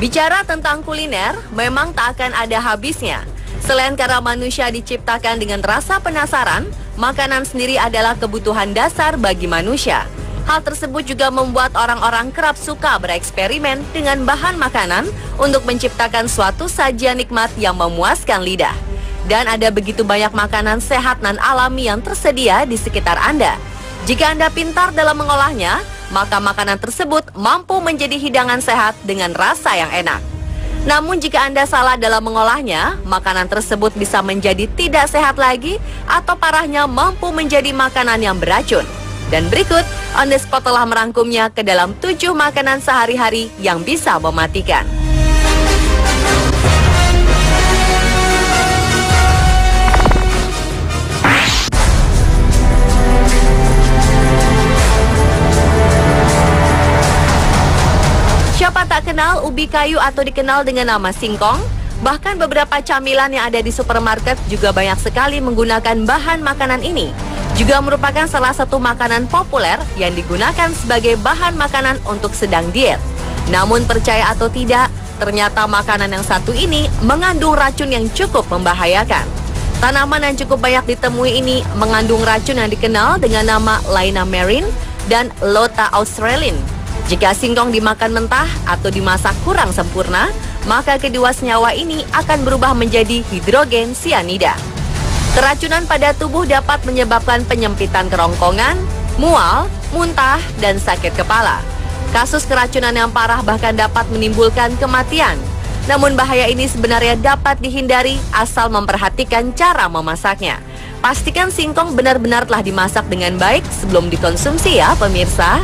Bicara tentang kuliner, memang tak akan ada habisnya. Selain karena manusia diciptakan dengan rasa penasaran, makanan sendiri adalah kebutuhan dasar bagi manusia. Hal tersebut juga membuat orang-orang kerap suka bereksperimen dengan bahan makanan untuk menciptakan suatu sajian nikmat yang memuaskan lidah. Dan ada begitu banyak makanan sehat dan alami yang tersedia di sekitar Anda. Jika Anda pintar dalam mengolahnya, maka makanan tersebut mampu menjadi hidangan sehat dengan rasa yang enak. Namun jika Anda salah dalam mengolahnya, makanan tersebut bisa menjadi tidak sehat lagi atau parahnya mampu menjadi makanan yang beracun. Dan berikut, On The Spot telah merangkumnya ke dalam 7 makanan sehari-hari yang bisa mematikan. Siapa tak kenal ubi kayu atau dikenal dengan nama singkong? Bahkan beberapa camilan yang ada di supermarket juga banyak sekali menggunakan bahan makanan ini. Juga merupakan salah satu makanan populer yang digunakan sebagai bahan makanan untuk sedang diet. Namun percaya atau tidak, ternyata makanan yang satu ini mengandung racun yang cukup membahayakan. Tanaman yang cukup banyak ditemui ini mengandung racun yang dikenal dengan nama Laina marine dan Lota australis. Jika singkong dimakan mentah atau dimasak kurang sempurna, maka kedua senyawa ini akan berubah menjadi hidrogen sianida. Keracunan pada tubuh dapat menyebabkan penyempitan kerongkongan, mual, muntah, dan sakit kepala. Kasus keracunan yang parah bahkan dapat menimbulkan kematian. Namun bahaya ini sebenarnya dapat dihindari asal memperhatikan cara memasaknya. Pastikan singkong benar-benar telah dimasak dengan baik sebelum dikonsumsi ya pemirsa.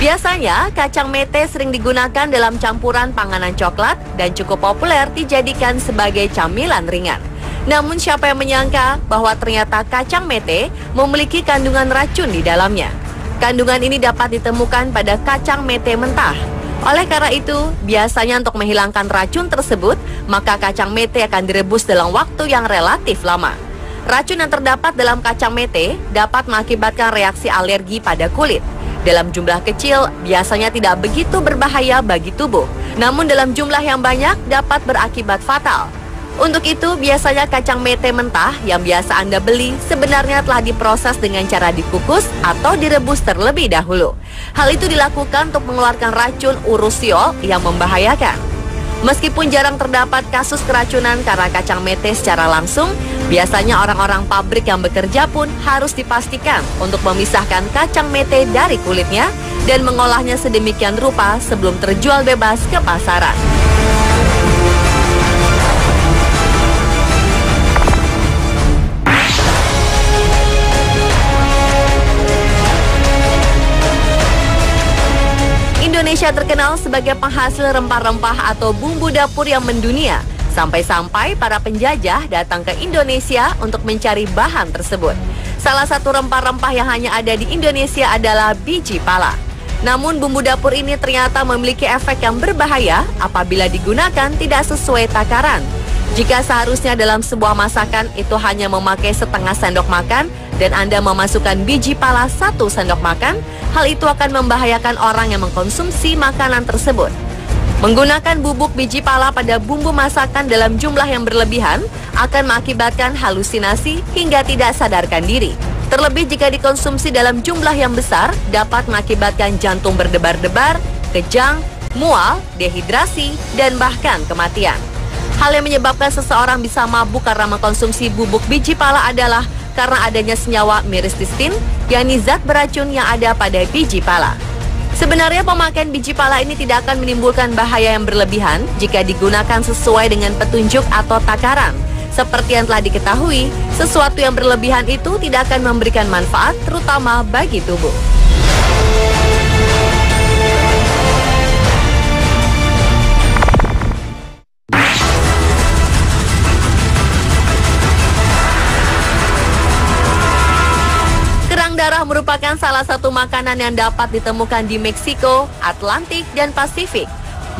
Biasanya, kacang mete sering digunakan dalam campuran panganan coklat dan cukup populer dijadikan sebagai camilan ringan. Namun siapa yang menyangka bahwa ternyata kacang mete memiliki kandungan racun di dalamnya. Kandungan ini dapat ditemukan pada kacang mete mentah. Oleh karena itu, biasanya untuk menghilangkan racun tersebut, maka kacang mete akan direbus dalam waktu yang relatif lama. Racun yang terdapat dalam kacang mete dapat mengakibatkan reaksi alergi pada kulit. Dalam jumlah kecil, biasanya tidak begitu berbahaya bagi tubuh. Namun dalam jumlah yang banyak dapat berakibat fatal. Untuk itu, biasanya kacang mete mentah yang biasa Anda beli sebenarnya telah diproses dengan cara dikukus atau direbus terlebih dahulu. Hal itu dilakukan untuk mengeluarkan racun urusiol yang membahayakan. Meskipun jarang terdapat kasus keracunan karena kacang mete secara langsung, biasanya orang-orang pabrik yang bekerja pun harus dipastikan untuk memisahkan kacang mete dari kulitnya dan mengolahnya sedemikian rupa sebelum terjual bebas ke pasaran. Indonesia terkenal sebagai penghasil rempah-rempah atau bumbu dapur yang mendunia. Sampai-sampai para penjajah datang ke Indonesia untuk mencari bahan tersebut. Salah satu rempah-rempah yang hanya ada di Indonesia adalah biji pala. Namun bumbu dapur ini ternyata memiliki efek yang berbahaya apabila digunakan tidak sesuai takaran. Jika seharusnya dalam sebuah masakan itu hanya memakai setengah sendok makan dan Anda memasukkan biji pala 1 sendok makan, hal itu akan membahayakan orang yang mengkonsumsi makanan tersebut. Menggunakan bubuk biji pala pada bumbu masakan dalam jumlah yang berlebihan akan mengakibatkan halusinasi hingga tidak sadarkan diri. Terlebih jika dikonsumsi dalam jumlah yang besar, dapat mengakibatkan jantung berdebar-debar, kejang, mual, dehidrasi, dan bahkan kematian. Hal yang menyebabkan seseorang bisa mabuk karena mengkonsumsi bubuk biji pala adalah karena adanya senyawa myristicin, yakni zat beracun yang ada pada biji pala. Sebenarnya pemakaian biji pala ini tidak akan menimbulkan bahaya yang berlebihan jika digunakan sesuai dengan petunjuk atau takaran. Seperti yang telah diketahui, sesuatu yang berlebihan itu tidak akan memberikan manfaat terutama bagi tubuh. Darah merupakan salah satu makanan yang dapat ditemukan di Meksiko, Atlantik, dan Pasifik.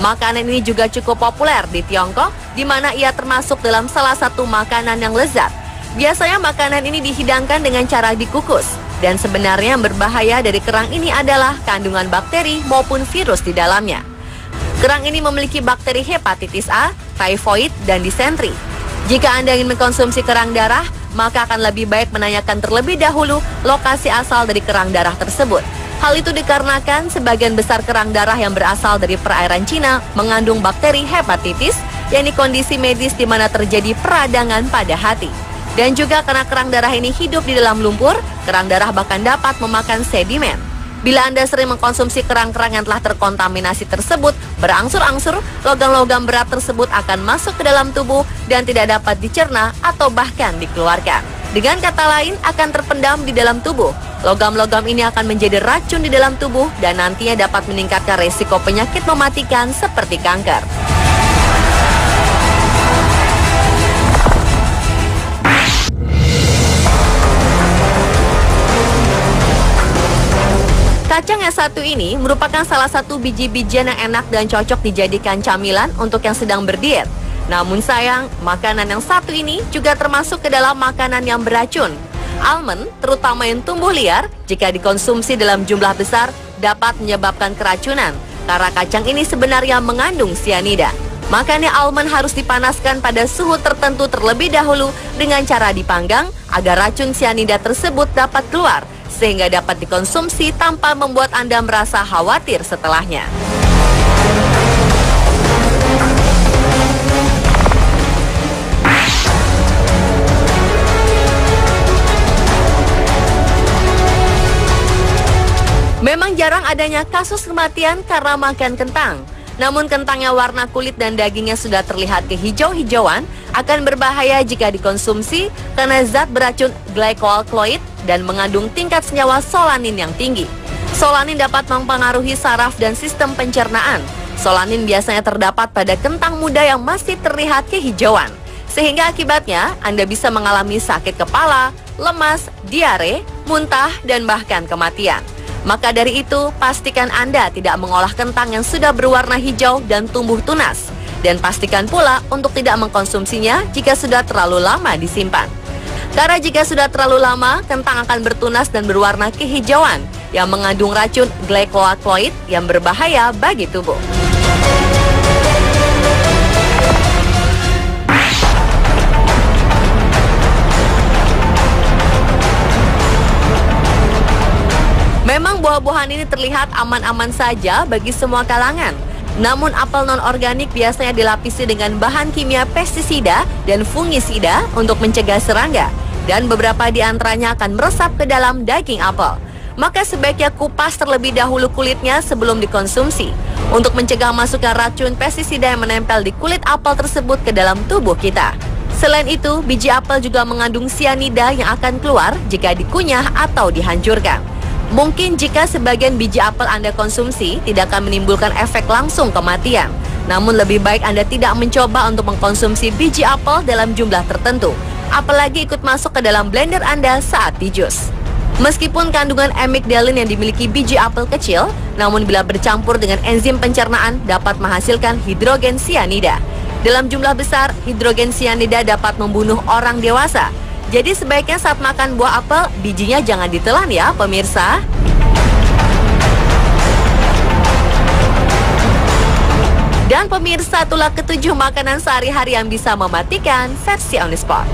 Makanan ini juga cukup populer di Tiongkok, di mana ia termasuk dalam salah satu makanan yang lezat. Biasanya makanan ini dihidangkan dengan cara dikukus. Dan sebenarnya yang berbahaya dari kerang ini adalah kandungan bakteri maupun virus di dalamnya. Kerang ini memiliki bakteri hepatitis A, tifoid, dan disentri. Jika Anda ingin mengkonsumsi kerang darah, maka akan lebih baik menanyakan terlebih dahulu lokasi asal dari kerang darah tersebut. Hal itu dikarenakan sebagian besar kerang darah yang berasal dari perairan Cina mengandung bakteri hepatitis, yakni kondisi medis di mana terjadi peradangan pada hati. Dan juga karena kerang darah ini hidup di dalam lumpur, kerang darah bahkan dapat memakan sedimen. Bila Anda sering mengkonsumsi kerang-kerang yang telah terkontaminasi tersebut, berangsur-angsur logam-logam berat tersebut akan masuk ke dalam tubuh dan tidak dapat dicerna atau bahkan dikeluarkan. Dengan kata lain, akan terpendam di dalam tubuh. Logam-logam ini akan menjadi racun di dalam tubuh dan nantinya dapat meningkatkan resiko penyakit mematikan seperti kanker. Kacang yang satu ini merupakan salah satu biji-bijian yang enak dan cocok dijadikan camilan untuk yang sedang berdiet. Namun sayang, makanan yang satu ini juga termasuk ke dalam makanan yang beracun. Almond, terutama yang tumbuh liar, jika dikonsumsi dalam jumlah besar, dapat menyebabkan keracunan. Karena kacang ini sebenarnya mengandung sianida. Makanya almond harus dipanaskan pada suhu tertentu terlebih dahulu dengan cara dipanggang agar racun sianida tersebut dapat keluar, sehingga dapat dikonsumsi tanpa membuat Anda merasa khawatir setelahnya. Memang jarang adanya kasus kematian karena makan kentang. Namun kentang yang warna kulit dan dagingnya sudah terlihat kehijau-hijauan akan berbahaya jika dikonsumsi karena zat beracun glycoalkaloid dan mengandung tingkat senyawa solanin yang tinggi. Solanin dapat mempengaruhi saraf dan sistem pencernaan. Solanin biasanya terdapat pada kentang muda yang masih terlihat kehijauan. Sehingga akibatnya Anda bisa mengalami sakit kepala, lemas, diare, muntah, dan bahkan kematian. Maka dari itu, pastikan Anda tidak mengolah kentang yang sudah berwarna hijau dan tumbuh tunas. Dan pastikan pula untuk tidak mengkonsumsinya jika sudah terlalu lama disimpan. Karena jika sudah terlalu lama, kentang akan bertunas dan berwarna kehijauan yang mengandung racun glycoalkaloid yang berbahaya bagi tubuh. Memang buah-buahan ini terlihat aman-aman saja bagi semua kalangan. Namun apel non-organik biasanya dilapisi dengan bahan kimia pestisida dan fungisida untuk mencegah serangga. Dan beberapa di antaranya akan meresap ke dalam daging apel. Maka sebaiknya kupas terlebih dahulu kulitnya sebelum dikonsumsi untuk mencegah masuknya racun pestisida yang menempel di kulit apel tersebut ke dalam tubuh kita. Selain itu, biji apel juga mengandung sianida yang akan keluar jika dikunyah atau dihancurkan. Mungkin jika sebagian biji apel Anda konsumsi tidak akan menimbulkan efek langsung kematian. Namun lebih baik Anda tidak mencoba untuk mengkonsumsi biji apel dalam jumlah tertentu, apalagi ikut masuk ke dalam blender Anda saat dijus. Meskipun kandungan amigdalin yang dimiliki biji apel kecil, namun bila bercampur dengan enzim pencernaan dapat menghasilkan hidrogen sianida. Dalam jumlah besar, hidrogen sianida dapat membunuh orang dewasa. Jadi sebaiknya saat makan buah apel, bijinya jangan ditelan ya pemirsa. Dan pemirsa, itulah ketujuh makanan sehari-hari yang bisa mematikan versi On The Spot.